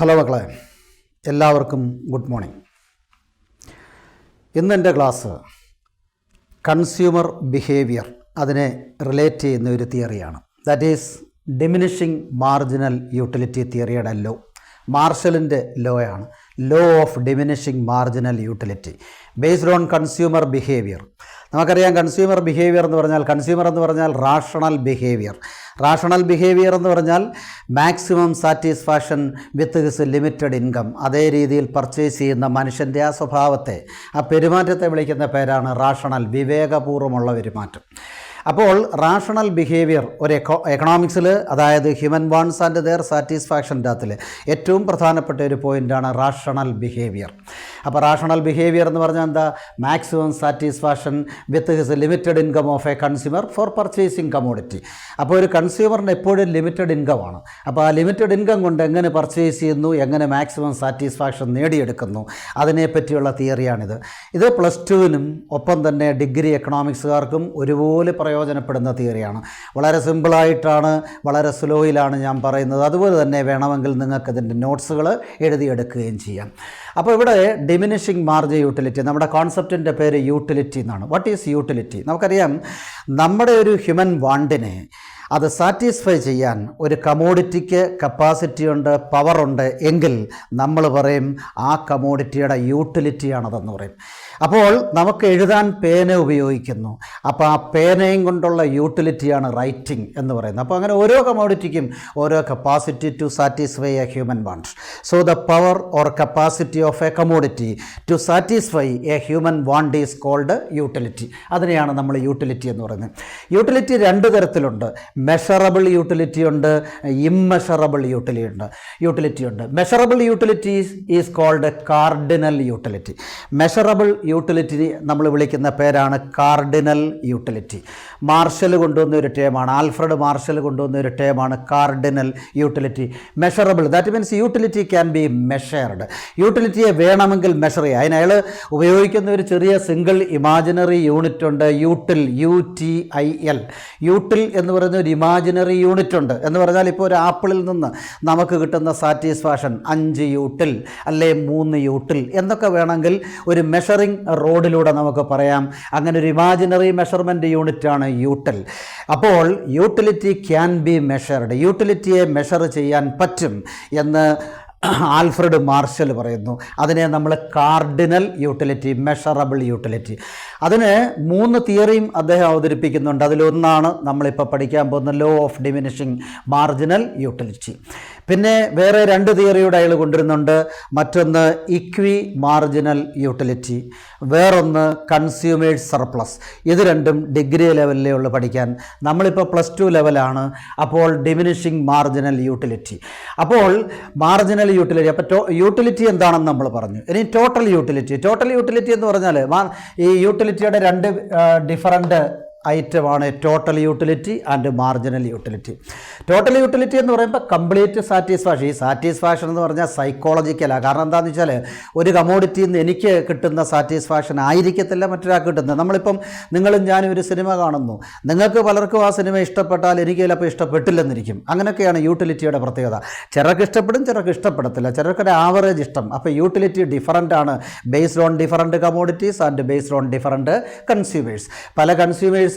Hello മക്കളെ, എല്ലാവർക്കും good morning. ഇന്നെൻ്റെ ക്ലാസ് കൺസ്യൂമർ ബിഹേവിയർ അതിനെ റിലേറ്റ് ചെയ്യുന്ന ഒരു തിയറിയാണ്. That is diminishing marginal utility തിയറിയുടെ ലോ. മാർഷലിൻ്റെ ലോ ആണ്. Law of diminishing marginal utility based on consumer behaviour. നമുക്കറിയാം കൺസ്യൂമർ ബിഹേവിയർ എന്ന് പറഞ്ഞാൽ റാഷണൽ ബിഹേവിയർ. റാഷണൽ ബിഹേവിയർ എന്ന് പറഞ്ഞാൽ maximum satisfaction with his limited income. അതേ രീതിയിൽ പർച്ചേസ് ചെയ്യുന്ന മനുഷ്യൻ്റെ ആ സ്വഭാവത്തെ, ആ പെരുമാറ്റത്തെ വിളിക്കുന്ന പേരാണ് റാഷണൽ, വിവേകപൂർവ്വമുള്ള പെരുമാറ്റം. അപ്പോൾ റാഷണൽ ബിഹേവിയർ ഒരു എക്കണോമിക്സിൽ, അതായത് ഹ്യൂമൻ വാണ്ട്സ് ആൻഡ് ദെയർ സാറ്റിസ്ഫാക്ഷൻ്റെ അകത്തിൽ ഏറ്റവും പ്രധാനപ്പെട്ട ഒരു പോയിൻ്റാണ് റാഷണൽ ബിഹേവിയർ. അപ്പോൾ റാഷണൽ ബിഹേവിയർ എന്ന് പറഞ്ഞാൽ എന്താ? Maximum satisfaction with his limited income of A consumer four purchasing commodity. അപ്പോൾ ഒരു കൺസ്യൂമറിന് എപ്പോഴും ലിമിറ്റഡ് ഇൻകമാണ്. അപ്പോൾ ആ ലിമിറ്റഡ് ഇൻകം കൊണ്ട് എങ്ങനെ പർച്ചേസ് ചെയ്യുന്നു, എങ്ങനെ മാക്സിമം സാറ്റിസ്ഫാക്ഷൻ നേടിയെടുക്കുന്നു, അതിനെപ്പറ്റിയുള്ള തിയറിയാണിത്. ഇത് പ്ലസ് ടുവിനും ഒപ്പം തന്നെ ഡിഗ്രി എക്കണോമിക്സുകാർക്കും ഒരുപോലെ പ്രയോജനപ്പെടുന്ന തിയറിയാണ്. വളരെ സിമ്പിളായിട്ടാണ്, വളരെ സ്ലോയിലാണ് ഞാൻ പറയുന്നത്. അതുപോലെ തന്നെ വേണമെങ്കിൽ നിങ്ങൾക്ക് ഇതിൻ്റെ നോട്ട്സുകൾ എഴുതിയെടുക്കുകയും ചെയ്യാം. അപ്പോൾ ഇവിടെ ഡിമിനിഷിങ് മാർജിൻ യൂട്ടിലിറ്റി, നമ്മുടെ കോൺസെപ്റ്റിൻ്റെ പേര് യൂട്ടിലിറ്റി എന്നാണ്. What is utility? നമുക്കറിയാം, നമ്മുടെ ഒരു ഹ്യൂമൻ വാണ്ടിനെ അത് സാറ്റിസ്ഫൈ ചെയ്യാൻ ഒരു കമോഡിറ്റിക്ക് കപ്പാസിറ്റി ഉണ്ട്, പവറുണ്ട് എങ്കിൽ നമ്മൾ പറയും ആ കമോഡിറ്റിയുടെ യൂട്ടിലിറ്റിയാണതെന്ന് പറയും. അപ്പോൾ നമുക്ക് എഴുതാൻ പേന ഉപയോഗിക്കുന്നു. അപ്പോൾ ആ പേനയും കൊണ്ടുള്ള യൂട്ടിലിറ്റിയാണ് റൈറ്റിംഗ് എന്ന് പറയുന്നത്. അപ്പോൾ അങ്ങനെ ഓരോ കമോഡിറ്റിക്കും ഓരോ capacity to satisfy a human want. So the power or capacity of a commodity to satisfy a human want is called utility. അതിനെയാണ് നമ്മൾ യൂട്ടിലിറ്റി എന്ന് പറയുന്നത്. യൂട്ടിലിറ്റി രണ്ട് തരത്തിലുണ്ട്. മെഷറബിൾ യൂട്ടിലിറ്റി ഉണ്ട്, ഇമ്മെഷറബിൾ യൂട്ടിലിറ്റി ഉണ്ട്. Measurable utility is called cardinal utility. Measurable utility നമ്മൾ വിളിക്കുന്ന പേരാണ് കാർഡിനൽ യൂട്ടിലിറ്റി. മാർഷൽ കൊണ്ടുവന്ന ഒരു ടേമാണ്, ആൽഫ്രഡ് മാർഷൽ കൊണ്ടുവന്ന ഒരു ടേമാണ് cardinal utility. Measurable, that means utility can be measured. യൂട്ടിലിറ്റിയെ വേണമെങ്കിൽ മെഷർ ചെയ്യുക. അതിന് അയാൾ ഉപയോഗിക്കുന്ന ഒരു ചെറിയ സിംഗിൾ ഇമാജിനറി യൂണിറ്റ് ഉണ്ട്, യൂട്ടിൽ, UTIL. യൂട്ടിൽ എന്ന് പറയുന്ന ഒരു ഇമാജിനറി യൂണിറ്റ് ഉണ്ട്. എന്ന് പറഞ്ഞാൽ ഇപ്പോൾ ഒരു ആപ്പിളിൽ നിന്ന് നമുക്ക് കിട്ടുന്ന സാറ്റിസ്ഫാക്ഷൻ 5 യൂട്ടിൽ അല്ലെ 3 യൂട്ടിൽ എന്നൊക്കെ വേണമെങ്കിൽ ഒരു മെഷറിംഗ് റോഡിലൂടെ നമുക്ക് പറയാം. അങ്ങനെ ഒരു ഇമാജിനറി മെഷർമെൻറ്റ് യൂണിറ്റാണ് യൂട്ടിൽ. അപ്പോൾ യൂട്ടിലിറ്റി ക്യാൻ ബി മെഷർഡ്. യൂട്ടിലിറ്റിയെ മെഷർ ചെയ്യാൻ പറ്റും എന്ന് ആൽഫ്രഡ് മാർഷൽ പറയുന്നു. അതിനെ നമ്മൾ കാർഡിനൽ യൂട്ടിലിറ്റി, മെഷറബിൾ യൂട്ടിലിറ്റി. അതിന് 3 തിയറിയും അദ്ദേഹം അവതരിപ്പിക്കുന്നുണ്ട്. അതിലൊന്നാണ് നമ്മളിപ്പോൾ പഠിക്കാൻ പോകുന്ന law of diminishing marginal utility. പിന്നെ വേറെ 2 തിയറിയുടെ അയാൾ കൊണ്ടുവരുന്നുണ്ട്. മറ്റൊന്ന് ഇക്വി മാർജിനൽ യൂട്ടിലിറ്റി, വേറൊന്ന് കൺസ്യൂമേഴ്സ് സർപ്ലസ്. ഇത് രണ്ടും ഡിഗ്രി ലെവലിലേ ഉള്ളൂ പഠിക്കാൻ. നമ്മളിപ്പോൾ പ്ലസ് 2 ലെവലാണ്. അപ്പോൾ ഡിമിനിഷിങ് മാർജിനൽ യൂട്ടിലിറ്റി. അപ്പോൾ മാർജിനൽ യൂട്ടിലിറ്റി, അപ്പോൾ യൂട്ടിലിറ്റി എന്താണെന്ന് നമ്മൾ പറഞ്ഞു. ഇനി ടോട്ടൽ യൂട്ടിലിറ്റി എന്ന് പറഞ്ഞാൽ ഈ യൂട്ടിലിറ്റിയുടെ 2 ഡിഫറൻറ്റ് ഐറ്റമാണ് total utility and marginal utility. Total utility എന്ന് പറയുമ്പോൾ കംപ്ലീറ്റ് സാറ്റിസ്ഫാക്ഷൻ. ഈ സാറ്റിസ്ഫാക്ഷൻ എന്ന് പറഞ്ഞാൽ സൈക്കോളജിക്കലാണ്. കാരണം എന്താണെന്ന് വെച്ചാൽ ഒരു കമോഡിറ്റിയിൽ നിന്ന് എനിക്ക് കിട്ടുന്ന സാറ്റിസ്ഫാക്ഷൻ ആയിരിക്കത്തില്ല മറ്റൊരാൾക്ക് കിട്ടുന്നത്. നമ്മളിപ്പം നിങ്ങളും ഞാനും ഒരു സിനിമ കാണുന്നു. നിങ്ങൾക്ക് പലർക്കും ആ സിനിമ ഇഷ്ടപ്പെട്ടാൽ എനിക്ക് ചിലപ്പോൾ ഇഷ്ടപ്പെട്ടില്ലെന്നിരിക്കും. അങ്ങനെയൊക്കെയാണ് യൂട്ടിലിറ്റിയുടെ പ്രത്യേകത. ചിലർക്ക് ഇഷ്ടപ്പെടും, ചിലർക്ക് ഇഷ്ടപ്പെടത്തില്ല, ചിലർക്കൊരു ആവറേജ് ഇഷ്ടം. അപ്പോൾ യൂട്ടിലിറ്റി ഡിഫറൻ്റ് ആണ്, based on different commodities and based on different consumers. പല കൺസ്യൂമേഴ്സിലും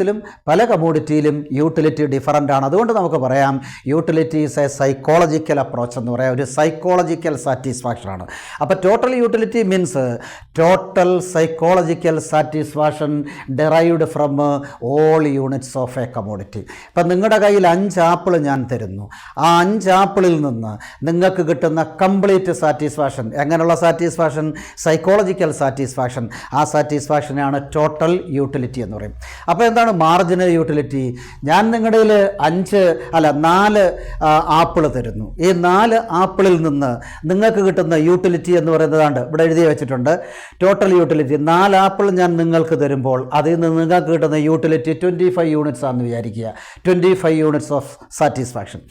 പല കമോഡിറ്റിയിലും യൂട്ടിലിറ്റി ഡിഫറൻ്റ് ആണ്. അതുകൊണ്ട് നമുക്ക് പറയാം utility is A psychological approach എന്ന് പറയാം, ഒരു സൈക്കോളജിക്കൽ സാറ്റിസ്ഫാക്ഷനാണ്. അപ്പോൾ total utility means total psychological satisfaction derived from all units of a commodity. ഇപ്പം നിങ്ങളുടെ കയ്യിൽ 5 ആപ്പിൾ ഞാൻ തരുന്നു. ആ 5 ആപ്പിളിൽ നിന്ന് നിങ്ങൾക്ക് കിട്ടുന്ന കംപ്ലീറ്റ് സാറ്റിസ്ഫാക്ഷൻ, എങ്ങനെയുള്ള സാറ്റിസ്ഫാക്ഷൻ? Psychological satisfaction. ആ സാറ്റിസ്ഫാക്ഷനാണ് ടോട്ടൽ യൂട്ടിലിറ്റി എന്ന് പറയും. അപ്പോൾ എന്താണ് മാർജിനൽ യൂട്ടിലിറ്റി? ഞാൻ നിങ്ങളുടെ 4 ആപ്പിൾ തരുന്നു. ഈ 4 ആപ്പിളിൽ നിന്ന് നിങ്ങൾക്ക് കിട്ടുന്ന യൂട്ടിലിറ്റി എന്ന് പറയുന്നതാണ് ഇവിടെ എഴുതി വെച്ചിട്ടുണ്ട്. ടോട്ടൽ യൂട്ടിലിറ്റി 4 ആപ്പിൾ ഞാൻ നിങ്ങൾക്ക് തരുമ്പോൾ അതിൽ നിന്ന് നിങ്ങൾക്ക് കിട്ടുന്ന യൂട്ടിലിറ്റി 25 യൂണിറ്റ്സ് ആണെന്ന് വിചാരിക്കുക. 25 യൂണിറ്റ്സ് ഓഫ് സാറ്റിസ്ഫാക്ഷൻ.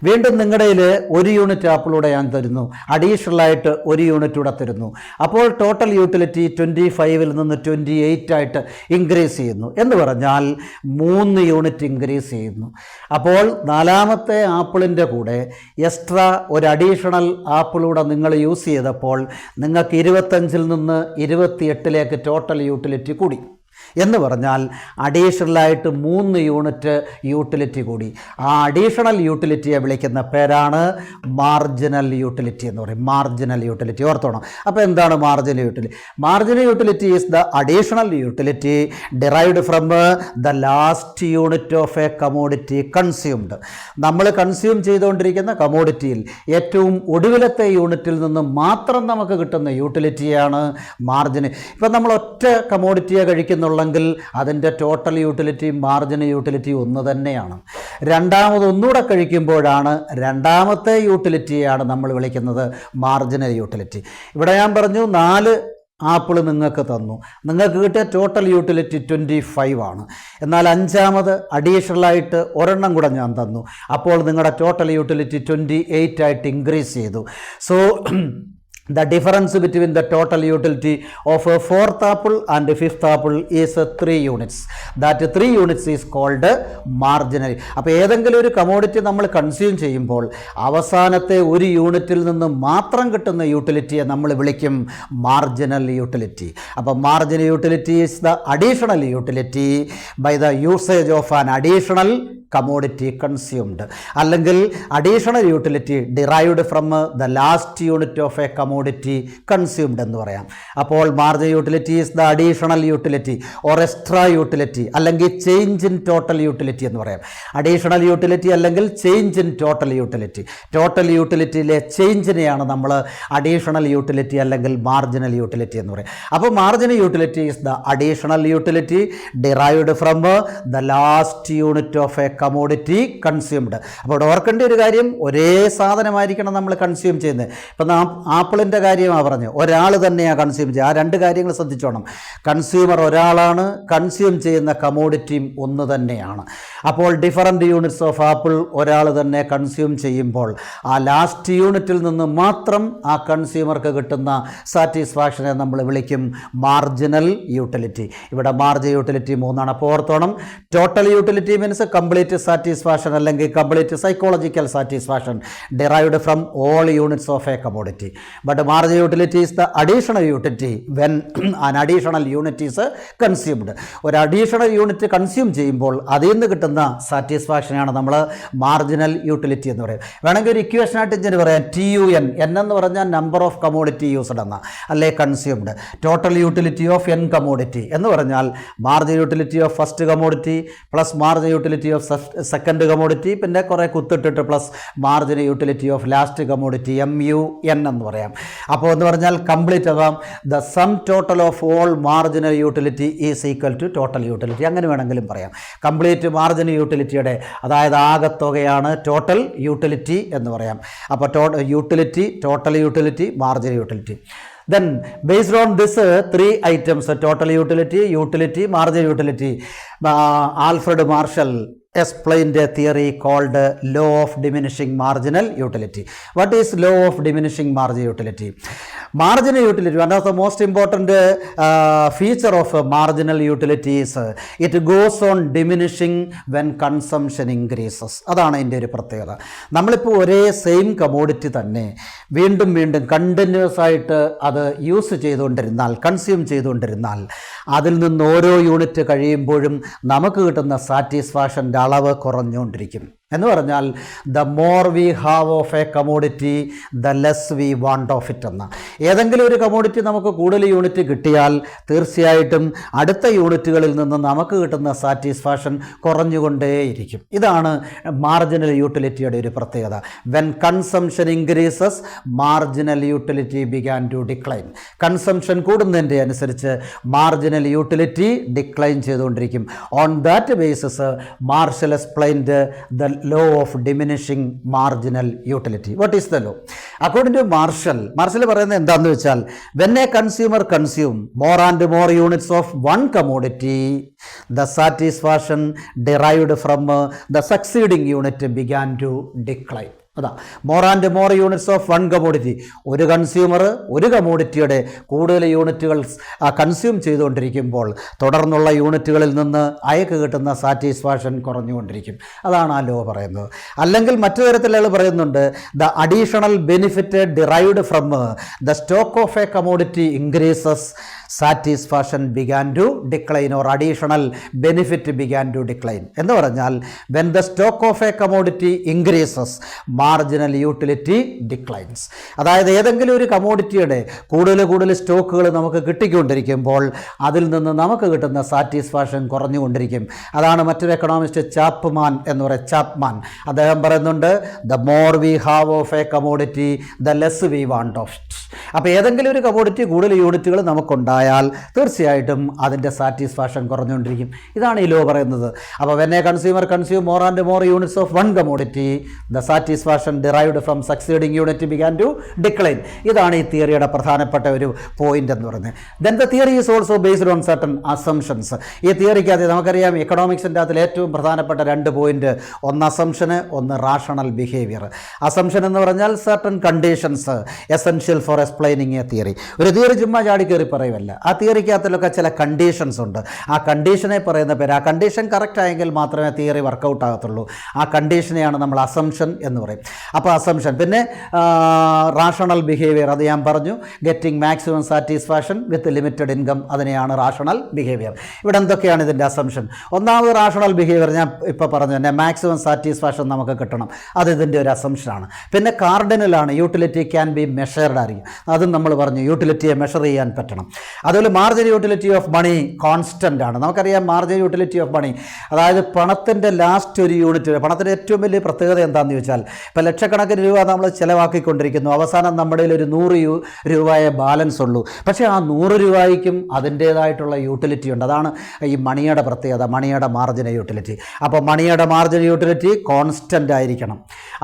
വീണ്ടും നിങ്ങളുടെ 1 യൂണിറ്റ് ആപ്പിളൂടെ ഞാൻ തരുന്നു, അഡീഷണലായിട്ട് 1 യൂണിറ്റ് കൂടെ തരുന്നു. അപ്പോൾ ടോട്ടൽ യൂട്ടിലിറ്റി 25ൽ നിന്ന് 28 ആയിട്ട് ഇൻക്രീസ് ചെയ്യുന്നു. എന്ന് പറഞ്ഞാൽ 3 യൂണിറ്റ് ഇൻക്രീസ് ചെയ്യുന്നു. അപ്പോൾ 4ാമത്തെ ആപ്പിളിൻ്റെ കൂടെ എക്സ്ട്രാ ഒരു അഡീഷണൽ ആപ്പിളൂടെ നിങ്ങൾ യൂസ് ചെയ്തപ്പോൾ നിങ്ങൾക്ക് 25-ൽ നിന്ന് 28-ലേക്ക് ടോട്ടൽ യൂട്ടിലിറ്റി കൂടി. എന്ന് പറഞ്ഞാൽ അഡീഷണലായിട്ട് 3 യൂണിറ്റ് യൂട്ടിലിറ്റി കൂടി. ആ അഡീഷണൽ യൂട്ടിലിറ്റിയെ വിളിക്കുന്ന പേരാണ് മാർജിനൽ യൂട്ടിലിറ്റി എന്ന് പറയും. മാർജിനൽ യൂട്ടിലിറ്റി ഓർത്തോണം. അപ്പോൾ എന്താണ് marginal utility? Marginal utility is the additional utility derived from the last unit of a commodity consumed. നമ്മൾ കൺസ്യൂം ചെയ്തുകൊണ്ടിരിക്കുന്ന കമോഡിറ്റിയിൽ ഏറ്റവും ഒടുവിലത്തെ യൂണിറ്റിൽ നിന്ന് മാത്രം നമുക്ക് കിട്ടുന്ന യൂട്ടിലിറ്റിയാണ് മാർജിന്. ഇപ്പം നമ്മൾ ഒറ്റ കമോഡിറ്റിയെ കഴിക്കുന്നുള്ളെങ്കിൽ അതിൻ്റെ ടോട്ടൽ യൂട്ടിലിറ്റി മാർജിനൽ യൂട്ടിലിറ്റി ഒന്ന് തന്നെയാണ്. ഒന്നുകൂടെ കഴിക്കുമ്പോഴാണ് രണ്ടാമത്തെ യൂട്ടിലിറ്റിയാണ് നമ്മൾ വിളിക്കുന്നത് മാർജിനൽ യൂട്ടിലിറ്റി. ഇവിടെ ഞാൻ പറഞ്ഞു 4 ആപ്പിൾ നിങ്ങൾക്ക് തന്നു, നിങ്ങൾക്ക് കിട്ടിയ ടോട്ടൽ യൂട്ടിലിറ്റി 25 ആണ്. എന്നാൽ 5ാമത് അഡീഷണലായിട്ട് ഒരെണ്ണം കൂടെ ഞാൻ തന്നു, അപ്പോൾ നിങ്ങളുടെ ടോട്ടൽ യൂട്ടിലിറ്റി 28 ആയിട്ട് ഇൻക്രീസ് ചെയ്തു. So the difference between the total utility of a 4th apple and a 5th apple is 3 units. That 3 units is called marginal. അപ്പോൾ ഏതെങ്കിലും ഒരു കമോഡിറ്റി നമ്മൾ കൺസ്യൂം ചെയ്യുമ്പോൾ അവസാനത്തെ ഒരു യൂണിറ്റിൽ നിന്ന് മാത്രം കിട്ടുന്ന യൂട്ടിലിറ്റിയെ നമ്മൾ വിളിക്കും മാർജിനൽ യൂട്ടിലിറ്റി. അപ്പോൾ marginal utility is the additional utility by the usage of an additional commodity consumed. അല്ലെങ്കിൽ additional utility derived from the last unit of a commodity consumed എന്ന് പറയാം. അപ്പോൾ marginal utility is the additional utility or extra utility അല്ലെങ്കിൽ change in total utility എന്ന് പറയാം. Additional utility അല്ലെങ്കിൽ change in total utility. Total യൂട്ടിലിറ്റിയിലെ ചേഞ്ചിനെയാണ് നമ്മൾ അഡീഷണൽ യൂട്ടിലിറ്റി അല്ലെങ്കിൽ മാർജിനൽ യൂട്ടിലിറ്റി എന്ന് പറയും. അപ്പോൾ marginal utility is the additional utility derived from the last unit of a commodity consumed. അപ്പോൾ ഓർക്കേണ്ട ഒരു കാര്യം, ഒരേ സാധനമായിരിക്കണം നമ്മൾ കൺസ്യൂം ചെയ്യുന്നത്. ഇപ്പം ആപ്പിളിൻ്റെ കാര്യമാണ് പറഞ്ഞത്, ഒരാൾ തന്നെയാണ് കൺസ്യൂം ചെയ്യുക. ആ 2 കാര്യങ്ങൾ ശ്രദ്ധിച്ചോണം. കൺസ്യൂമർ ഒരാളാണ്, കൺസ്യൂം ചെയ്യുന്ന കമോഡിറ്റിയും ഒന്ന് തന്നെയാണ്. അപ്പോൾ ഡിഫറൻറ്റ് യൂണിറ്റ്സ് ഓഫ് ആപ്പിൾ ഒരാൾ തന്നെ കൺസ്യൂം ചെയ്യുമ്പോൾ ആ ലാസ്റ്റ് യൂണിറ്റിൽ നിന്ന് മാത്രം ആ കൺസ്യൂമർക്ക് കിട്ടുന്ന സാറ്റിസ്ഫാക്ഷനെ നമ്മൾ വിളിക്കും മാർജിനൽ യൂട്ടിലിറ്റി. ഇവിടെ മാർജിനൽ യൂട്ടിലിറ്റി 3 ആണ്. അപ്പോൾ ഓർത്തോണം, total utility means complete satisfaction അല്ലെങ്കിൽ complete psychological satisfaction derived from all units of a commodity. But marginal utility is the additional utility when an additional unit is consumed. ഒരു additional unit consume ചെയ്യുമ്പോൾ അതിൽ നിന്ന് കിട്ടുന്ന സാറ്റിസ്ഫാക്ഷനാണ് നമ്മൾ marginal utility എന്ന് പറയും. വേണമെങ്കിൽ ഒരു ഇക്വേഷനായിട്ട് ഇതിന് പറയാം, TUN. N എന്ന് പറഞ്ഞാൽ നമ്പർ ഓഫ് കമോഡിറ്റി യൂസ്ഡ് എന്ന, അല്ലെ consumed. Total utility of N commodity എന്ന് പറഞ്ഞാൽ marginal utility of first commodity plus marginal utility of second commodity, പിന്നെ കുറേ കുത്തിട്ടിട്ട് plus marginal utility of last commodity MUN എന്ന് പറയാം. അപ്പോൾ എന്ന് പറഞ്ഞാൽ കംപ്ലീറ്റ് ആകാം the sum total of all marginal utility is equal to total utility. അങ്ങനെ വേണമെങ്കിലും പറയാം. കംപ്ലീറ്റ് മാർജിനൽ യൂട്ടിലിറ്റിയുടെ അതായത് ആകത്തുകയാണ് ടോട്ടൽ യൂട്ടിലിറ്റി എന്ന് പറയാം. അപ്പോൾ utility, total utility, marginal utility. Then based on this 3 items, total utility, utility, marginal utility, Alfred Marshall explained a theory called law of diminishing marginal utility. What is law of diminishing marginal utility? Marginal utility, one of the most important feature of marginal utility is it goes on diminishing when consumption increases. അതാണ് അതിൻ്റെ ഒരു പ്രത്യേകത. നമ്മളിപ്പോൾ ഒരേ same commodity തന്നെ വീണ്ടും വീണ്ടും continuous ആയിട്ട് അത് യൂസ് ചെയ്തുകൊണ്ടിരുന്നാൽ, കൺസ്യൂം ചെയ്തുകൊണ്ടിരുന്നാൽ, അതിൽ നിന്ന് ഓരോ യൂണിറ്റ് കഴിയുമ്പോഴും നമുക്ക് കിട്ടുന്ന സാറ്റിസ്ഫാക്ഷൻ്റെ അളവ് കുറഞ്ഞുകൊണ്ടിരിക്കും. എന്ന് പറഞ്ഞാൽ the more we have of a commodity the less we want of it എന്ന. ഏതെങ്കിലും ഒരു കമോഡിറ്റി നമുക്ക് കൂടുതൽ യൂണിറ്റ് കിട്ടിയാൽ തീർച്ചയായിട്ടും അടുത്ത യൂണിറ്റുകളിൽ നിന്ന് നമുക്ക് കിട്ടുന്ന സാറ്റിസ്ഫാക്ഷൻ കുറഞ്ഞുകൊണ്ടേയിരിക്കും. ഇതാണ് മാർജിനൽ യൂട്ടിലിറ്റിയുടെ ഒരു പ്രത്യേകത. When consumption increases marginal utility began to decline. Consumption കൂടുന്നതിൻ്റെ അനുസരിച്ച് മാർജിനൽ യൂട്ടിലിറ്റി ഡിക്ലൈൻ ചെയ്തുകൊണ്ടിരിക്കും. On that basis Marshall explained the law of diminishing marginal utility. What is the law? According to Marshall പറയുന്നത് എന്താണെന്ന് വെച്ചാൽ, when a consumer consume more and more units of one commodity, the satisfaction derived from the succeeding unit began to decline. അതാ more and more units of one commodity. ഒരു consumer ഒരു കമോഡിറ്റിയുടെ കൂടുതൽ യൂണിറ്റുകൾ consume ചെയ്തുകൊണ്ടിരിക്കുമ്പോൾ തുടർന്നുള്ള യൂണിറ്റുകളിൽ നിന്ന് അയാൾക്ക് കിട്ടുന്ന സാറ്റിസ്ഫാക്ഷൻ കുറഞ്ഞുകൊണ്ടിരിക്കും. അതാണ് ആ ലോ പറയുന്നത്. അല്ലെങ്കിൽ മറ്റു തരത്തിൽ അയാൾ പറയുന്നുണ്ട്, the additional benefit derived from the stock of a commodity increases, satisfaction began to decline or additional benefit began to decline. എന്ന് പറഞ്ഞാൽ when the stock of a commodity increases marginal utility declines. അതായത് ഏതെങ്കിലും ഒരു കമോഡിറ്റിയുടെ കൂടുതൽ സ്റ്റോക്കുകൾ നമുക്ക് കിട്ടിക്കൊണ്ടിരിക്കുമ്പോൾ അതിൽ നിന്ന് നമുക്ക് കിട്ടുന്ന സാറ്റിസ്ഫാക്ഷൻ കുറഞ്ഞുകൊണ്ടിരിക്കും. അതാണ് മറ്റൊരു എക്കണോമിസ്റ്റ് ചാപ്മാൻ എന്ന് പറയുന്നത്, ചാപ്മാൻ അദ്ദേഹം പറയുന്നുണ്ട്, the more we have of a commodity the less we want of it. അപ്പോൾ ഏതെങ്കിലും ഒരു കമോഡിറ്റി കൂടുതൽ യൂണിറ്റുകൾ നമുക്കുണ്ടായാൽ തീർച്ചയായിട്ടും അതിൻ്റെ സാറ്റിസ്ഫാക്ഷൻ കുറഞ്ഞുകൊണ്ടിരിക്കും. ഇതാണ് ഈ ലോ പറയുന്നത്. അപ്പോൾ when a consumer consume more and more units of one commodity the satisfaction derived from succeeding unit began to decline. ഇതാണ് ഈ തിയറിയുടെ പ്രധാനപ്പെട്ട ഒരു പോയിന്റ് എന്ന് പറയുന്നത്. Then the theory is also based on certain assumptions. ഈ തിയറിക്കകത്ത് നമുക്കറിയാം എക്കണോമിക്സിൻ്റെ അതിൽ ഏറ്റവും പ്രധാനപ്പെട്ട 2 പോയിന്റ്, ഒന്ന് അസംഷന്, ഒന്ന് റാഷണൽ ബിഹേവിയർ. അസംഷൻ എന്ന് പറഞ്ഞാൽ certain conditions essential for explaining A theory. ഒരു തിയറി ചുമ്മാ ചാടി കയറി പറയുമല്ല, ആ തിയറിക്കകത്തിലൊക്കെ ചില കണ്ടീഷൻസ് ഉണ്ട്. ആ കണ്ടീഷനെ പറയുന്ന പേര്, ആ കണ്ടീഷൻ കറക്റ്റ് ആയെങ്കിൽ മാത്രമേ തിയറി വർക്കൗട്ട് ആകത്തുള്ളൂ. ആ കണ്ടീഷനെയാണ് നമ്മൾ അസംഷൻ എന്ന് പറയും. അപ്പോൾ അസംഷൻ. പിന്നെ റാഷണൽ ബിഹേവിയർ, അത് ഞാൻ പറഞ്ഞു, getting maximum satisfaction with limited income, അതിനെയാണ് റാഷണൽ ബിഹേവിയർ. ഇവിടെ എന്തൊക്കെയാണ് ഇതിൻ്റെ അസംഷൻ? ഒന്നാമത് റാഷണൽ ബിഹേവിയർ ഞാൻ ഇപ്പോൾ പറഞ്ഞു തന്നെ, മാക്സിമം സാറ്റിസ്ഫാക്ഷൻ നമുക്ക് കിട്ടണം, അത് ഇതിൻ്റെ ഒരു അസംഷനാണ്. പിന്നെ കാർഡിനലാണ്, യൂട്ടിലിറ്റി ക്യാൻ ബി മെഷർഡ് ആയിരിക്കും, അതും നമ്മൾ പറഞ്ഞു, യൂട്ടിലിറ്റിയെ മെഷർ ചെയ്യാൻ പറ്റണം. അതുപോലെ margin utility of money constant ആണ്. നമുക്കറിയാം മാർജിൻ യൂട്ടിലിറ്റി ഓഫ് മണി, അതായത് പണത്തിൻ്റെ ലാസ്റ്റ് ഒരു യൂണിറ്റ്. പണത്തിൻ്റെ ഏറ്റവും വലിയ പ്രത്യേകത എന്താണെന്ന് ചോദിച്ചാൽ, ഇപ്പോൾ ലക്ഷക്കണക്കിന് രൂപ നമ്മൾ ചിലവാക്കിക്കൊണ്ടിരിക്കുന്നു, അവസാനം നമ്മുടെ ഒരു 100 രൂപയെ ബാലൻസ് ഉള്ളൂ. പക്ഷേ ആ 100 രൂപയ്ക്കും അതിൻ്റേതായിട്ടുള്ള യൂട്ടിലിറ്റി ഉണ്ട്. അതാണ് ഈ മണിയുടെ പ്രത്യേകത, മണിയുടെ മാർജിൻ യൂട്ടിലിറ്റി. അപ്പോൾ മണിയുടെ മാർജിൻ യൂട്ടിലിറ്റി കോൺസ്റ്റൻ്റ് ആയിരിക്കണം.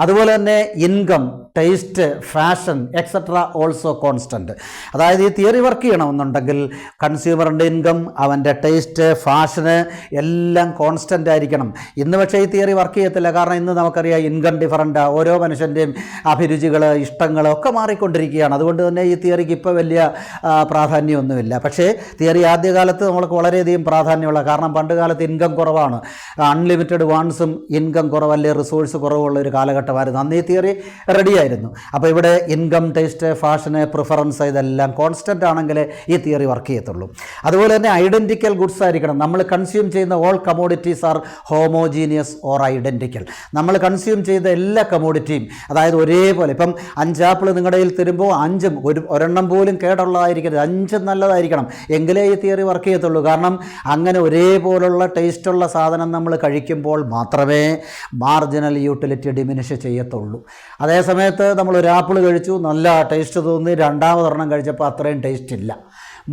അതുപോലെ തന്നെ income, taste, fashion etcetera also constant. അതായത് ഈ തിയറി വർക്ക് ചെയ്യണമെന്നുണ്ടെങ്കിൽ കൺസ്യൂമറിൻ്റെ ഇൻകം, അവൻ്റെ ടേസ്റ്റ്, ഫാഷന് എല്ലാം കോൺസ്റ്റൻ്റ് ആയിരിക്കണം. ഇന്ന് പക്ഷേ ഈ തിയറി വർക്ക് ചെയ്യത്തില്ല. കാരണം ഇന്ന് നമുക്കറിയാം ഇൻകം ഡിഫറൻ്റ്, ഓരോ മനുഷ്യൻ്റെയും അഭിരുചികൾ, ഇഷ്ടങ്ങൾ ഒക്കെ മാറിക്കൊണ്ടിരിക്കുകയാണ്. അതുകൊണ്ട് തന്നെ ഈ തിയറിക്ക് ഇപ്പോൾ വലിയ പ്രാധാന്യമൊന്നുമില്ല. പക്ഷേ തിയറി ആദ്യകാലത്ത് നമ്മൾക്ക് വളരെയധികം പ്രാധാന്യമുള്ള, കാരണം പണ്ട് കാലത്ത് ഇൻകം കുറവാണ്, അൺലിമിറ്റഡ് വാൺസും ഇൻകം കുറവല്ലേ, റിസോഴ്സ് കുറവുള്ള ഒരു കാലഘട്ടമായിരുന്നു. അന്ന് ഈ തിയറി റെഡിയായിരുന്നു. അപ്പോൾ ഇവിടെ ഇൻകം, ടേസ്റ്റ്, ഫാഷന്, പ്രിഫറൻസ് ഇതെല്ലാം കോൺസ്റ്റൻ്റ് ആണെങ്കിൽ ഈ തിയറി വർക്ക് ചെയ്യത്തുള്ളൂ. അതുപോലെ തന്നെ ഐഡൻറ്റിക്കൽ ഗുഡ്സ് ആയിരിക്കണം. നമ്മൾ കൺസ്യൂം ചെയ്യുന്ന all commodities are homogeneous or identical. നമ്മൾ കൺസ്യൂം ചെയ്ത എല്ലാ കമോഡിറ്റിയും അതായത് ഒരേപോലെ, ഇപ്പം 5 ആപ്പിൾ നിങ്ങളുടെ കയ്യിൽ തരുമ്പോൾ 5ഉം ഒരെണ്ണം പോലും കേടുള്ളതായിരിക്കരുത്, 5 നല്ലതായിരിക്കണം, എങ്കിലേ ഈ തിയറി വർക്ക് ചെയ്യത്തുള്ളൂ. കാരണം അങ്ങനെ ഒരേപോലുള്ള ടേസ്റ്റുള്ള സാധനം നമ്മൾ കഴിക്കുമ്പോൾ മാത്രമേ മാർജിനൽ യൂട്ടിലിറ്റി ഡിമിനിഷ് ചെയ്യത്തുള്ളൂ. അതേ സമയത്ത് നമ്മൾ ഒരു ആപ്പിൾ കഴിച്ചു, നല്ല ടേസ്റ്റ് തോന്നി, രണ്ടാമതൊരെണ്ണം കഴിച്ചപ്പോൾ അത്രയും ടേസ്റ്റ് ഇല്ല,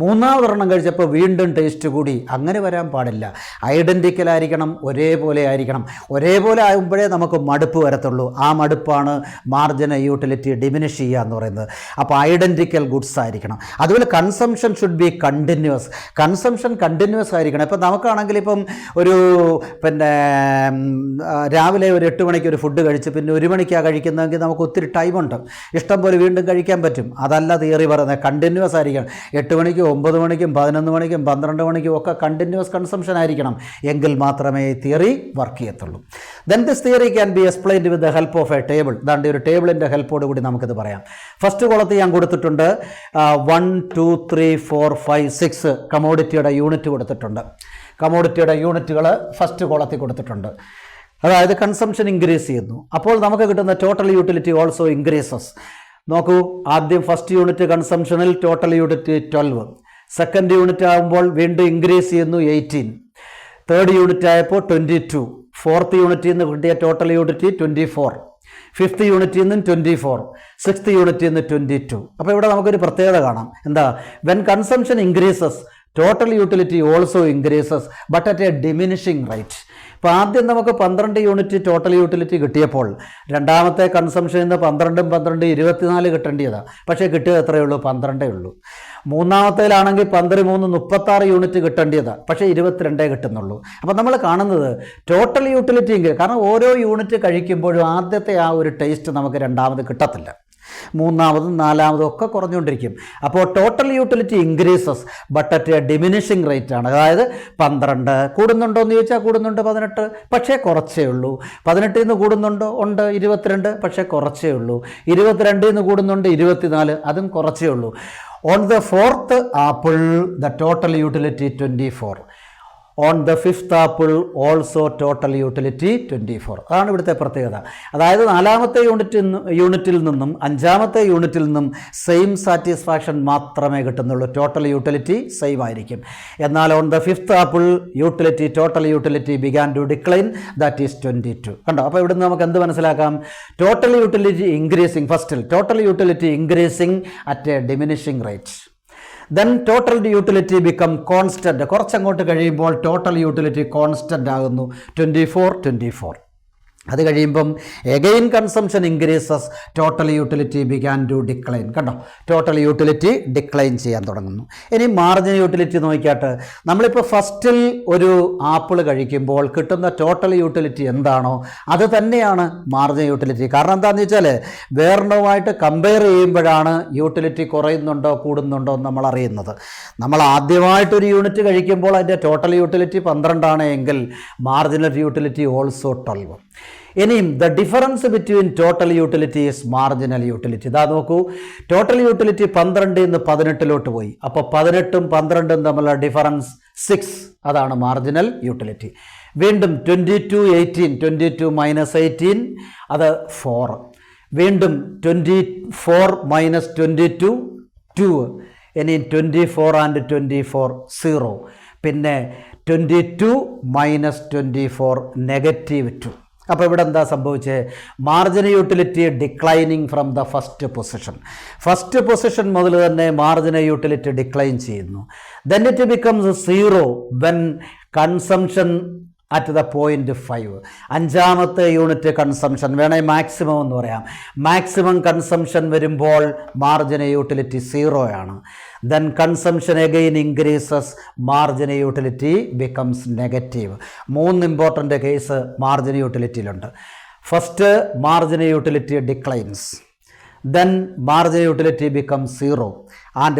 മൂന്നാമതൊരെണ്ണം കഴിച്ചപ്പോൾ വീണ്ടും ടേസ്റ്റ് കൂടി, അങ്ങനെ വരാൻ പാടില്ല. ഐഡൻറ്റിക്കൽ ആയിരിക്കണം, ഒരേപോലെ ആയിരിക്കണം. ഒരേപോലെ ആകുമ്പോഴേ നമുക്ക് മടുപ്പ് വരത്തുള്ളൂ. ആ മടുപ്പാണ് മാർജിനൽ യൂട്ടിലിറ്റി ഡിമിനിഷ് ചെയ്യുക എന്ന് പറയുന്നത്. അപ്പോൾ ഐഡൻറ്റിക്കൽ ഗുഡ്സ് ആയിരിക്കണം. അതുപോലെ consumption should be continuous. Consumption continuous ആയിരിക്കണം. ഇപ്പം നമുക്കാണെങ്കിൽ ഇപ്പം ഒരു രാവിലെ ഒരു 8 മണിക്ക് ഒരു ഫുഡ് കഴിച്ച് പിന്നെ 1 മണിക്കാണ് കഴിക്കുന്നതെങ്കിൽ നമുക്ക് ഒത്തിരി ടൈമുണ്ട്, ഇഷ്ടം പോലെ വീണ്ടും കഴിക്കാൻ പറ്റും. അതല്ല തിയറി പറയുന്നത്, കണ്ടിന്യൂസ് ആയിരിക്കണം. 8 മണിക്കും 9 മണിക്കും 11 മണിക്കും 12 മണിക്കും ഒക്കെ കണ്ടിന്യൂസ് കൺസംഷൻ ആയിരിക്കണം, എങ്കിൽ മാത്രമേ ഈ തിയറി വർക്ക് ചെയ്യത്തുള്ളൂ. Then this theory can be explained with the help of A table. അതാണ്ട് ഒരു ടേബിളിൻ്റെ ഹെൽപ്പോട് കൂടി നമുക്കിത് പറയാം. ഫസ്റ്റ് കോളത്തിൽ ഞാൻ കൊടുത്തിട്ടുണ്ട് 1, 2, 3, 4, 5, 6 കമോഡിറ്റിയുടെ യൂണിറ്റ് കൊടുത്തിട്ടുണ്ട്. കമോഡിറ്റിയുടെ യൂണിറ്റുകൾ ഫസ്റ്റ് കോളത്തിൽ കൊടുത്തിട്ടുണ്ട്. അതായത് കൺസംഷൻ ഇൻക്രീസ് ചെയ്യുന്നു, അപ്പോൾ നമുക്ക് കിട്ടുന്ന ടോട്ടൽ യൂട്ടിലിറ്റി ഓൾസോ ഇൻക്രീസസ്. നോക്കൂ, ആദ്യം ഫസ്റ്റ് യൂണിറ്റ് കൺസംഷനിൽ ടോട്ടൽ യൂണിറ്റ് 12, സെക്കൻഡ് യൂണിറ്റ് ആകുമ്പോൾ വീണ്ടും ഇൻക്രീസ് ചെയ്യുന്നു 18, തേർഡ് യൂണിറ്റ് ആയപ്പോൾ 22, ഫോർത്ത് യൂണിറ്റിൽ നിന്ന് കിട്ടിയ ടോട്ടൽ യൂണിറ്റ് 24, ഫിഫ്ത്ത് യൂണിറ്റിൽ നിന്നും 24, സിക്സ്ത് യൂണിറ്റിൽ നിന്ന് 22. അപ്പോൾ ഇവിടെ നമുക്കൊരു പ്രത്യേകത കാണാം. എന്താ? When consumption increases total utility also increases but at A diminishing rate. അപ്പോൾ ആദ്യം നമുക്ക് 12 യൂണിറ്റ് ടോട്ടൽ യൂട്ടിലിറ്റി കിട്ടിയപ്പോൾ രണ്ടാമത്തെ കൺസംഷനിൽ നിന്ന് 12 24 കിട്ടേണ്ടതാണ്. പക്ഷേ കിട്ടിയത് എത്രയേ ഉള്ളൂ? 12 ഉള്ളൂ. മൂന്നാമത്തേലാണെങ്കിൽ 13 36 യൂണിറ്റ് കിട്ടേണ്ടതാണ്. പക്ഷേ 22 കിട്ടുന്നുള്ളൂ. അപ്പോൾ നമ്മൾ കാണുന്നത് ടോട്ടൽ യൂട്ടിലിറ്റി എങ്കിൽ, കാരണം ഓരോ യൂണിറ്റ് കഴിക്കുമ്പോഴും ആദ്യത്തെ ആ ഒരു ടേസ്റ്റ് നമുക്ക് രണ്ടാമത് കിട്ടത്തില്ല, മൂന്നാമതും നാലാമതും ഒക്കെ കുറഞ്ഞുകൊണ്ടിരിക്കും. അപ്പോൾ total utility increases but at a diminishing rate ആണ്. അതായത് 12 കൂടുന്നുണ്ടോ എന്ന് ചോദിച്ചാൽ കൂടുന്നുണ്ട് 18, പക്ഷേ കുറച്ചേ ഉള്ളൂ. 18 നിന്ന് കൂടുന്നുണ്ടോ? ഉണ്ട് 22, പക്ഷേ കുറച്ചേ ഉള്ളൂ. 22 നിന്ന് കൂടുന്നുണ്ട് 24, അതും കുറച്ചേ ഉള്ളൂ. On the fourth apple, the total utility 24. On the fifth apple, also total utility 24. അതാണ് ഇവിടുത്തെ പ്രത്യേകത. അതായത് നാലാമത്തെ യൂണിറ്റിൽ നിന്നും അഞ്ചാമത്തെ യൂണിറ്റിൽ നിന്നും സെയിം സാറ്റിസ്ഫാക്ഷൻ മാത്രമേ കിട്ടുന്നുള്ളൂ. ടോട്ടൽ യൂട്ടിലിറ്റി സെയിം ആയിരിക്കും. എന്നാൽ on the fifth apple total utility began to decline, that is 22. കണ്ടോ? അപ്പോൾ ഇവിടുന്ന് നമുക്ക് എന്ത് മനസ്സിലാക്കാം? ടോട്ടൽ യൂട്ടിലിറ്റി ഇൻക്രീസിങ്, ഫസ്റ്റിൽ total utility increasing at a diminishing rate. Then total utility become constant. കുറച്ചങ്ങോട്ട് കഴിയുമ്പോൾ ടോട്ടൽ യൂട്ടിലിറ്റി കോൺസ്റ്റൻ്റ് ആകുന്നു, 24. അത് കഴിയുമ്പം again consumption increases, total utility began to decline. കണ്ടോ? ടോട്ടൽ യൂട്ടിലിറ്റി ഡിക്ലൈൻ ചെയ്യാൻ തുടങ്ങുന്നു. ഇനി മാർജിനൽ യൂട്ടിലിറ്റി നോക്കിയാട്ട്, നമ്മളിപ്പോൾ ഫസ്റ്റിൽ ഒരു ആപ്പിൾ കഴിക്കുമ്പോൾ കിട്ടുന്ന ടോട്ടൽ യൂട്ടിലിറ്റി എന്താണോ അത് തന്നെയാണ് മാർജിനൽ യൂട്ടിലിറ്റി. കാരണം എന്താണെന്ന് വെച്ചാൽ വേറൊന്നുമായിട്ട് കമ്പയർ ചെയ്യുമ്പോഴാണ് യൂട്ടിലിറ്റി കുറയുന്നുണ്ടോ കൂടുന്നുണ്ടോ എന്ന് നമ്മൾ അറിയുന്നത്. നമ്മൾ ആദ്യമായിട്ടൊരു യൂണിറ്റ് കഴിക്കുമ്പോൾ അതിൻ്റെ ടോട്ടൽ യൂട്ടിലിറ്റി 12 ആണ് എങ്കിൽ മാർജിനൽ യൂട്ടിലിറ്റി ഓൾസോ 12. ഇനിയും the difference between total utility is marginal utility. ഇതാ നോക്കൂ, ടോട്ടൽ യൂട്ടിലിറ്റി 12 നിന്ന് 18 പോയി. അപ്പോൾ 18ഉം 12ഉം തമ്മിലുള്ള ഡിഫറൻസ് 6, അതാണ് മാർജിനൽ യൂട്ടിലിറ്റി. വീണ്ടും 22 18, 22 - 18 അത് 4. വീണ്ടും 24 - 22 2. ഇനി 24 and 24 0. പിന്നെ 22 - 24 -2. അപ്പോൾ ഇവിടെ എന്താ സംഭവിച്ചത്? Marginal utility declining from the first position മുതൽ തന്നെ മാർജിനൽ യൂട്ടിലിറ്റി ഡിക്ലൈൻ ചെയ്യുന്നു. Then it becomes 0 when consumption at the point 5. അഞ്ചാമത്തെ യൂണിറ്റ് കൺസംഷൻ, വേണമെങ്കിൽ മാക്സിമം എന്ന് പറയാം. മാക്സിമം കൺസംഷൻ വരുമ്പോൾ മാർജിനൽ യൂട്ടിലിറ്റി 0 ആണ്. Then consumption again increases, marginal utility becomes negative. 3 important case marginal യൂട്ടിലിറ്റിയിലുണ്ട്. First, marginal utility declines. then marginal utility becomes 0 and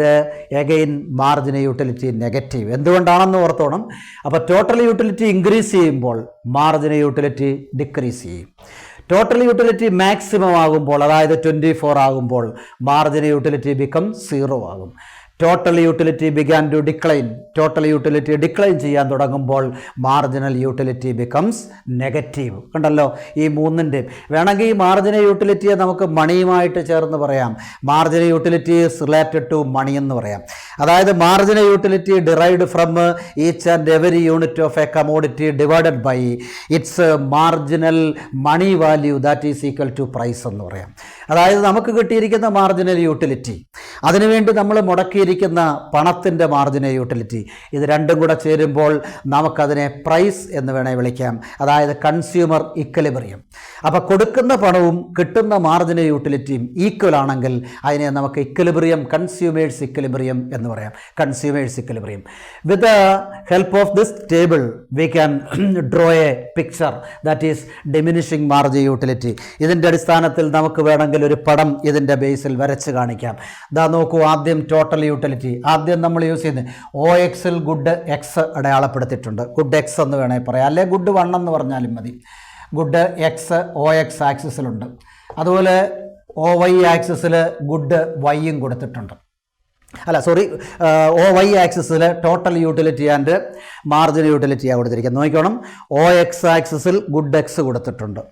again marginal utility negative. എന്തുകൊണ്ടാണെന്ന് ഓർത്തോണം. അപ്പോൾ total utility increase ചെയ്യുമ്പോൾ marginal utility decrease ചെയ്യും. Total utility maximum ആകുമ്പോൾ, അതായത് 24 ആകുമ്പോൾ marginal utility become 0 ആകും. Total utility began to decline, total utility decline ചെയ്യാൻ തുടങ്ങുമ്പോൾ മാർജിനൽ യൂട്ടിലിറ്റി ബിക്കംസ് നെഗറ്റീവ്. കണ്ടല്ലോ ഈ മൂന്നിൻ്റെ. വേണമെങ്കിൽ ഈ മാർജിനൽ യൂട്ടിലിറ്റിയെ നമുക്ക് മണിയുമായിട്ട് ചേർന്ന് പറയാം. Marginal utility is related to money എന്ന് പറയാം. അതായത് marginal utility derived from each and every unit of a commodity divided by its marginal money value that is equal to price എന്ന് പറയാം. അതായത് നമുക്ക് കിട്ടിയിരിക്കുന്ന മാർജിനൽ യൂട്ടിലിറ്റി, അതിനുവേണ്ടി നമ്മൾ മുടക്കിയിരിക്കുന്ന പണത്തിൻ്റെ മാർജിനൽ യൂട്ടിലിറ്റി, ഇത് രണ്ടും കൂടെ ചേരുമ്പോൾ നമുക്കതിനെ പ്രൈസ് എന്ന് വേണേൽ വിളിക്കാം. അതായത് കൺസ്യൂമർ ഇക്വലിബ്രിയം. അപ്പോൾ കൊടുക്കുന്ന പണവും കിട്ടുന്ന മാർജിനൽ യൂട്ടിലിറ്റിയും ഈക്വൽ ആണെങ്കിൽ അതിനെ നമുക്ക് ഇക്വലിബ്രിയം, കൺസ്യൂമേഴ്സ് ഇക്വലിബ്രിയം എന്ന് പറയാം. Consumers equilibrium. With the help of this table we can draw A picture that is diminishing marginal utility. ഇതിൻ്റെ അടിസ്ഥാനത്തിൽ നമുക്ക് വേണമെങ്കിൽ ഒരു പടം ഇതിൻ്റെ ബേസിൽ വരച്ച് കാണിക്കാം. ഇതാ നോക്കൂ, ആദ്യം ടോട്ടൽ യൂട്ടിലിറ്റി. ആദ്യം നമ്മൾ യൂസ് ചെയ്യുന്നത് OXൽ ഗുഡ് എക്സ് അടയാളപ്പെടുത്തിയിട്ടുണ്ട്. ഗുഡ് എക്സ് എന്ന് വേണമെങ്കിൽ പറയാം, അല്ലെങ്കിൽ ഗുഡ് 1 എന്ന് പറഞ്ഞാലും മതി. Good X OX ആക്സിസിലുണ്ട്. അതുപോലെ OY ആക്സിസിൽ ഗുഡ് വൈയും കൊടുത്തിട്ടുണ്ട്. OY ആക്സിസിൽ ടോട്ടൽ യൂട്ടിലിറ്റി ആൻഡ് മാർജിനൽ യൂട്ടിലിറ്റിയാണ് കൊടുത്തിരിക്കുന്നത്. നോക്കിക്കോണം, OX ആക്സിസിൽ ഗുഡ് എക്സ് കൊടുത്തിട്ടുണ്ട്.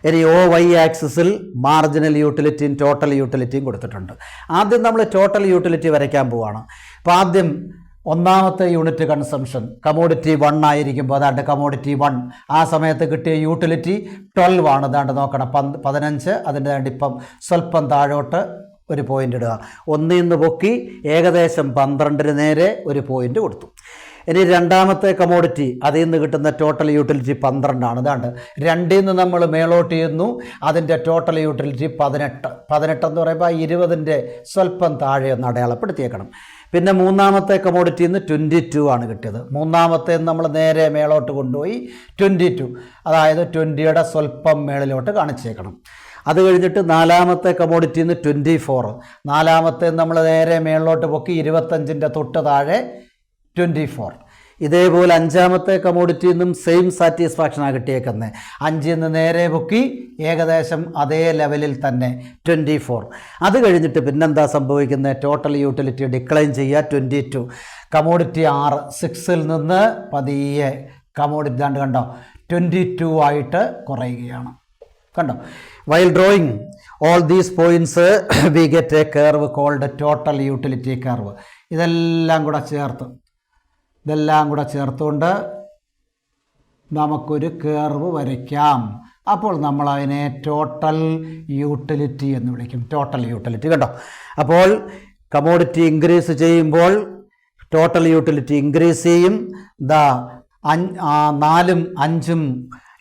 ഇനി OY ആക്സിസിൽ മാർജിനൽ യൂട്ടിലിറ്റിയും ടോട്ടൽ യൂട്ടിലിറ്റിയും കൊടുത്തിട്ടുണ്ട്. ആദ്യം നമ്മൾ ടോട്ടൽ യൂട്ടിലിറ്റി വരയ്ക്കാൻ പോവുകയാണ്. അപ്പോൾ ആദ്യം ഒന്നാമത്തെ യൂണിറ്റ് കൺസംഷൻ കമോഡിറ്റി 1 ആയിരിക്കുമ്പോൾ, അതാണ്ട് കമോഡിറ്റി 1 ആ സമയത്ത് കിട്ടിയ യൂട്ടിലിറ്റി 12 ആണ്. അതാണ്ട് നോക്കണം, 15. അതിൻ്റെ താണ്ട് ഇപ്പം സ്വല്പം താഴോട്ട് ഒരു പോയിൻ്റ് ഇടുക. 1 നിന്ന് പൊക്കി ഏകദേശം 12 നേരെ ഒരു പോയിൻ്റ് കൊടുത്തു. ഇനി രണ്ടാമത്തെ കമോഡിറ്റി, അതിൽ നിന്ന് കിട്ടുന്ന ടോട്ടൽ യൂട്ടിലിറ്റി 12 ഇതാണ്ട്. 2ൽ നിന്ന് നമ്മൾ മേലോട്ട് ചെയ്യുന്നു, അതിൻ്റെ ടോട്ടൽ യൂട്ടിലിറ്റി 18 എന്ന് പറയുമ്പോൾ 20ൻ്റെ സ്വല്പം താഴെ ഒന്ന് അടയാളപ്പെടുത്തിയേക്കണം. പിന്നെ മൂന്നാമത്തെ കമോഡിറ്റിയിൽ നിന്ന് 22 ആണ് കിട്ടിയത്. മൂന്നാമത്തെ നമ്മൾ നേരെ മേളോട്ട് കൊണ്ടുപോയി 22, അതായത് 20യുടെ സ്വല്പം മേളിലോട്ട് കാണിച്ചേക്കണം. അത് കഴിഞ്ഞിട്ട് നാലാമത്തെ കമോഡിറ്റിയിൽ നിന്ന് 24, നാലാമത്തെ നമ്മൾ നേരെ മേളിലോട്ട് പൊക്കി 25ൻ്റെ തൊട്ട് താഴെ 24. ഇതേപോലെ അഞ്ചാമത്തെ കമോഡിറ്റിയിൽ നിന്നും സെയിം സാറ്റിസ്ഫാക്ഷനാണ് കിട്ടിയേക്കുന്നത്. 5ൽ നിന്ന് നേരെ പൊക്കി ഏകദേശം അതേ ലെവലിൽ തന്നെ 24. അത് കഴിഞ്ഞിട്ട് പിന്നെന്താ സംഭവിക്കുന്നത്? ടോട്ടൽ യൂട്ടിലിറ്റി ഡിക്ലൈൻ ചെയ്യുക. 22 കമോഡിറ്റി 6ൽ നിന്ന് പതിയെ കമോഡിറ്റി ദാണ്ട് കണ്ടോ 22 ആയിട്ട് കുറയുകയാണ്. കണ്ടോ? While drawing all these points we get a curve called total utility curve. ഇതെല്ലാം കൂടെ ചേർത്തുകൊണ്ട് നമുക്കൊരു കർവ് വരയ്ക്കാം. അപ്പോൾ നമ്മൾ അതിനെ ടോട്ടൽ യൂട്ടിലിറ്റി എന്ന് വിളിക്കും. ടോട്ടൽ യൂട്ടിലിറ്റി കണ്ടോ? അപ്പോൾ കമോഡിറ്റി ഇൻക്രീസ് ചെയ്യുമ്പോൾ ടോട്ടൽ യൂട്ടിലിറ്റി ഇൻക്രീസ് ചെയ്യും. 4ഉം 5ഉം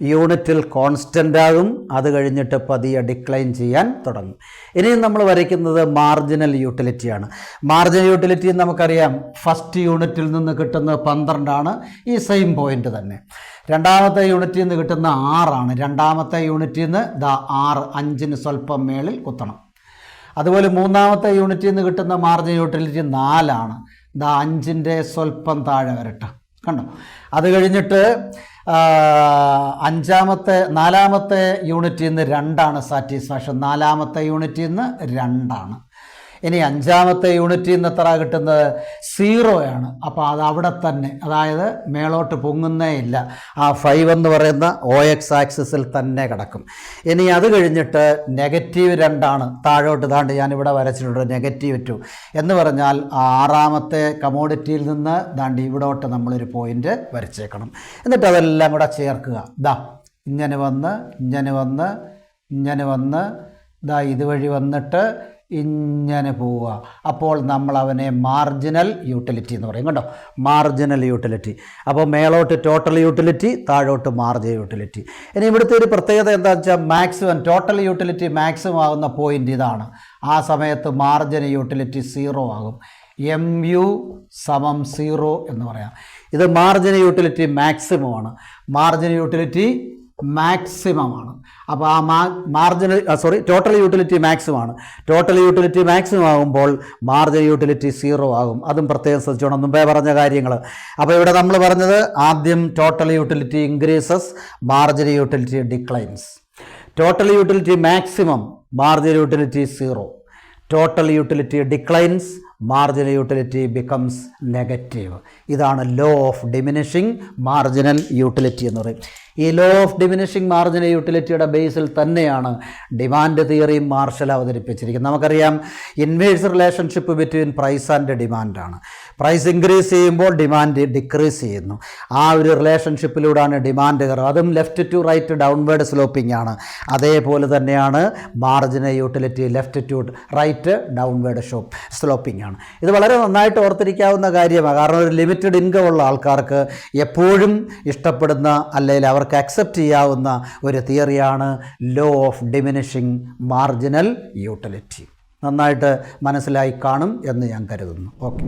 യൂണിറ്റിൽ കോൺസ്റ്റൻ്റ് ആകും. അത് കഴിഞ്ഞിട്ട് പതിയെ ഡിക്ലൈൻ ചെയ്യാൻ തുടങ്ങും. ഇനിയും നമ്മൾ വരയ്ക്കുന്നത് മാർജിനൽ യൂട്ടിലിറ്റിയാണ്. മാർജിനൽ യൂട്ടിലിറ്റി നമുക്കറിയാം, ഫസ്റ്റ് യൂണിറ്റിൽ നിന്ന് കിട്ടുന്നത് 12 ആണ്, ഈ സെയിം പോയിൻ്റ് തന്നെ. രണ്ടാമത്തെ യൂണിറ്റിൽ നിന്ന് കിട്ടുന്ന 6 ആണ്. രണ്ടാമത്തെ യൂണിറ്റിൽ നിന്ന് 6, 5ന് സ്വല്പം മേളിൽ കുത്തണം. അതുപോലെ മൂന്നാമത്തെ യൂണിറ്റിൽ നിന്ന് കിട്ടുന്ന മാർജിനൽ യൂട്ടിലിറ്റി 4 ആണ്. 5ൻ്റെ സ്വല്പം താഴെ വരട്ടെ. കണ്ടോ? അത് കഴിഞ്ഞിട്ട് നാലാമത്തെ യൂണിറ്റിൽ നിന്ന് 2 ആണ് സാറ്റിസ്ഫാക്ഷൻ. നാലാമത്തെ യൂണിറ്റിൽ നിന്ന് 2 ആണ്. ഇനി അഞ്ചാമത്തെ യൂണിറ്റിൽ നിന്ന് എത്ര കിട്ടുന്നത്? 0 ആണ്. അപ്പോൾ അത് അവിടെ തന്നെ, അതായത് മേളോട്ട് പൊങ്ങുന്നേ ഇല്ല. ആ 5 എന്ന് പറയുന്ന OX ആക്സിസിൽ തന്നെ കിടക്കും. ഇനി അത് കഴിഞ്ഞിട്ട് -2 ആണ്. താഴോട്ട് താണ്ട് ഞാനിവിടെ വരച്ചിട്ടുണ്ട് -2 എന്ന് പറഞ്ഞാൽ ആറാമത്തെ കമോഡിറ്റിയിൽ നിന്ന് ദാണ്ട് ഇവിടോട്ട് നമ്മളൊരു പോയിൻ്റ് വരച്ചേക്കണം. എന്നിട്ട് അതെല്ലാം കൂടെ ചേർക്കുക. ഇങ്ങനെ വന്ന് ഇതുവഴി വന്നിട്ട് ഇങ്ങനെ പോവുക. അപ്പോൾ നമ്മൾ അവനെ മാർജിനൽ യൂട്ടിലിറ്റി എന്ന് പറയും. കണ്ടോ? Marginal utility. അപ്പോൾ മേളോട്ട് ടോട്ടൽ യൂട്ടിലിറ്റി, താഴോട്ട് മാർജിനൽ യൂട്ടിലിറ്റി. ഇനി ഇവിടുത്തെ ഒരു പ്രത്യേകത എന്താണെന്ന് വെച്ചാൽ മാക്സിമം ടോട്ടൽ യൂട്ടിലിറ്റി മാക്സിമം ആകുന്ന പോയിൻ്റ് ഇതാണ്. ആ സമയത്ത് മാർജിനൽ യൂട്ടിലിറ്റി 0 ആകും. MU = 0 എന്ന് പറയാം. ഇത് മാർജിനൽ യൂട്ടിലിറ്റി മാക്സിമമാണ്. മാർജിനൽ യൂട്ടിലിറ്റി മാക്സിമമാണ്. അപ്പോൾ ആ ടോട്ടൽ യൂട്ടിലിറ്റി മാക്സിമമാണ്. ടോട്ടൽ യൂട്ടിലിറ്റി മാക്സിമം ആകുമ്പോൾ മാർജിനൽ യൂട്ടിലിറ്റി 0 ആകും. അതും പ്രത്യേകം ശ്രദ്ധിച്ചോണം, മുമ്പേ പറഞ്ഞ കാര്യങ്ങൾ. അപ്പോൾ ഇവിടെ നമ്മൾ പറഞ്ഞത് ആദ്യം total utility increases, marginal utility declines. Total utility maximum, marginal utility 0. Total utility declines, marginal utility becomes negative. ഇതാണ് law of diminishing marginal utility എന്ന് പറയും. ഈ ലോ ഓഫ് ഡിമിനിഷിങ് മാർജിനൽ യൂട്ടിലിറ്റിയുടെ ബേസിൽ തന്നെയാണ് ഡിമാൻഡ് തിയറി മാർഷൽ അവതരിപ്പിച്ചിരിക്കുന്നത്. നമുക്കറിയാം, inverse relationship between price and ഡിമാൻഡാണ്. പ്രൈസ് ഇൻക്രീസ് ചെയ്യുമ്പോൾ ഡിമാൻഡ് ഡിക്രീസ് ചെയ്യുന്നു. ആ ഒരു റിലേഷൻഷിപ്പിലൂടെയാണ് ഡിമാൻഡ് കർവ്. അതും left to right downward sloping ആണ്. അതേപോലെ തന്നെയാണ് marginal utility, left to right downward sloping ആണ്. ഇത് വളരെ നന്നായിട്ട് ഓർത്തിരിക്കാവുന്ന കാര്യമാണ്. കാരണം ഒരു ലിമിറ്റഡ് ഇൻകം ഉള്ള ആൾക്കാർക്ക് എപ്പോഴും ഇഷ്ടപ്പെടുന്ന, അല്ലെങ്കിൽ അവർക്ക് അക്സെപ്റ്റ് ചെയ്യാവുന്ന ഒരു തിയറിയാണ് law of diminishing marginal utility. നന്നായിട്ട് മനസ്സിലായി കാണും എന്ന് ഞാൻ കരുതുന്നു. ഓക്കെ.